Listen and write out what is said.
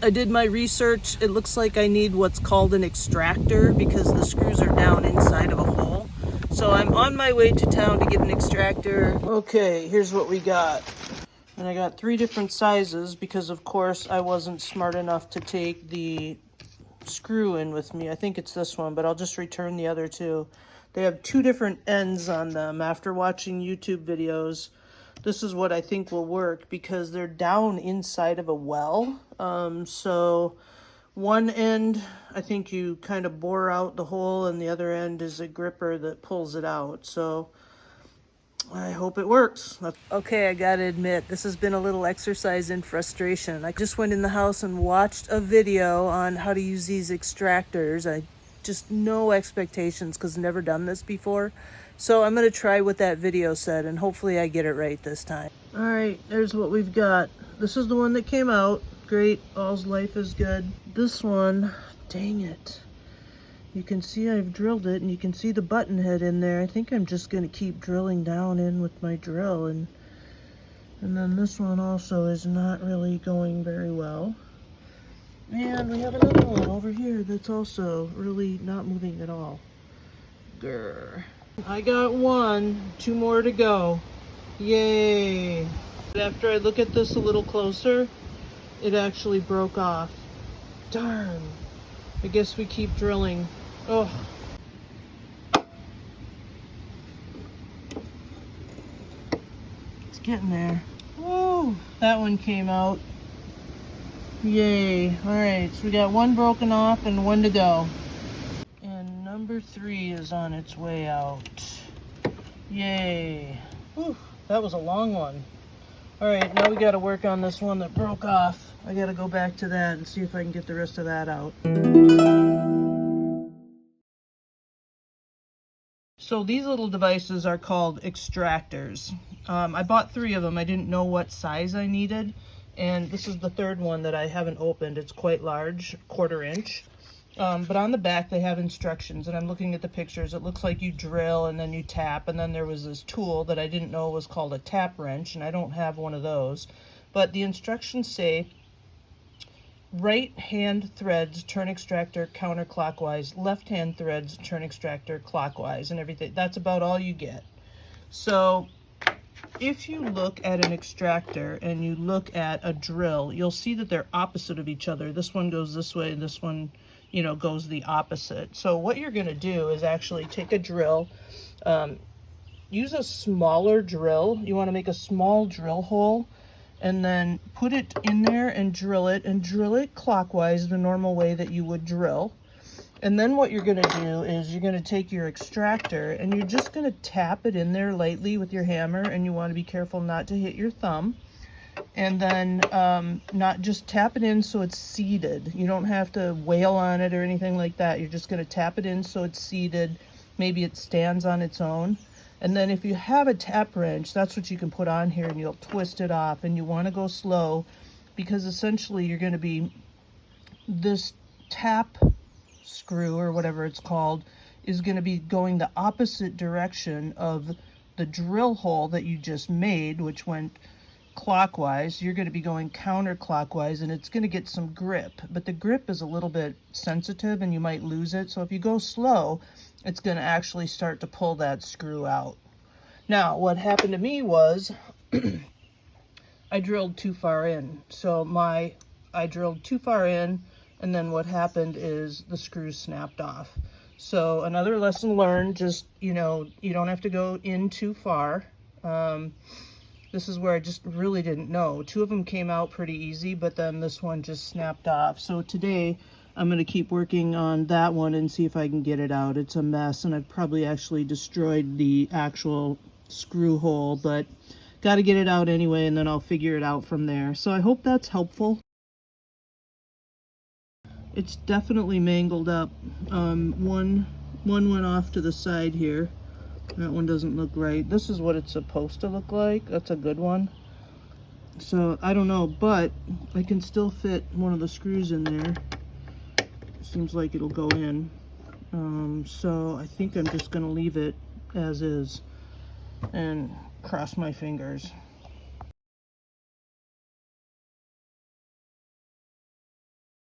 I did my research. It looks like I need what's called an extractor because the screws are down inside of a hole. So I'm on my way to town to get an extractor. Okay, here's what we got. And I got 3 different sizes because of course I wasn't smart enough to take the screw in with me. I think it's this one, but I'll just return the other 2. They have 2 different ends on them. After watching YouTube videos, this is what I think will work because they're down inside of a well. So one end, I think you kind of bore out the hole, and the other end is a gripper that pulls it out. So I hope it works. Okay, I gotta admit, this has been a little exercise in frustration. I just went in the house and watched a video on how to use these extractors. I just no expectations because never done this before. So I'm gonna try what that video said and hopefully I get it right this time. All right, there's what we've got. This is the one that came out. Great, all's life is good. This one, dang it. You can see I've drilled it and you can see the button head in there. I think I'm just gonna keep drilling down in with my drill, and then this one also is not really going very well. And we have another one over here that's also really not moving at all. Grr. I got 1, 2 more to go. Yay. After I look at this a little closer, it actually broke off. Darn. I guess we keep drilling. Oh. It's getting there. Woo! That one came out. Yay. Alright, so we got 1 broken off and 1 to go. And number 3 is on its way out. Yay. Whew, that was a long one. Alright, now we gotta work on this one that broke off. I gotta go back to that and see if I can get the rest of that out. So these little devices are called extractors. I bought 3 of them. I didn't know what size I needed. And this is the 3rd one that I haven't opened. It's quite large, 1/4 inch. But on the back they have instructions, and I'm looking at the pictures. It looks like you drill and then you tap, and then there was this tool that I didn't know was called a tap wrench, and I don't have one of those. But the instructions say, right hand threads turn extractor counterclockwise, left hand threads turn extractor clockwise, and everything. That's about all you get. So if you look at an extractor and you look at a drill, you'll see that they're opposite of each other. This one goes this way and this one, you know, goes the opposite. So what you're going to do is actually take a drill, use a smaller drill. You want to make a small drill hole and then put it in there and drill it clockwise, the normal way that you would drill. And then what you're going to do is you're going to take your extractor and you're just going to tap it in there lightly with your hammer, and you want to be careful not to hit your thumb. And then not just tap it in so it's seated. You don't have to wail on it or anything like that. You're just going to tap it in so it's seated. Maybe it stands on its own. And then if you have a tap wrench, that's what you can put on here, and you'll twist it off. And you want to go slow because essentially you're going to be, this tap screw or whatever it's called is going to be going the opposite direction of the drill hole that you just made, which went clockwise. You're going to be going counterclockwise, and it's going to get some grip, but the grip is a little bit sensitive and you might lose it. So if you go slow, it's going to actually start to pull that screw out. Now what happened to me was I drilled too far in. So I drilled too far in, and then what happened is the screws snapped off. So another lesson learned, just, you know, you don't have to go in too far. This is where I just really didn't know. 2 of them came out pretty easy, but then this one just snapped off. So today I'm going to keep working on that one and see if I can get it out. It's a mess, and I've probably actually destroyed the actual screw hole, but got to get it out anyway, and then I'll figure it out from there. So I hope that's helpful. It's definitely mangled up. One went off to the side here. That one doesn't look right. This is what it's supposed to look like. That's a good one. So I don't know, but I can still fit one of the screws in there. Seems like it'll go in. So I think I'm just gonna leave it as is and cross my fingers.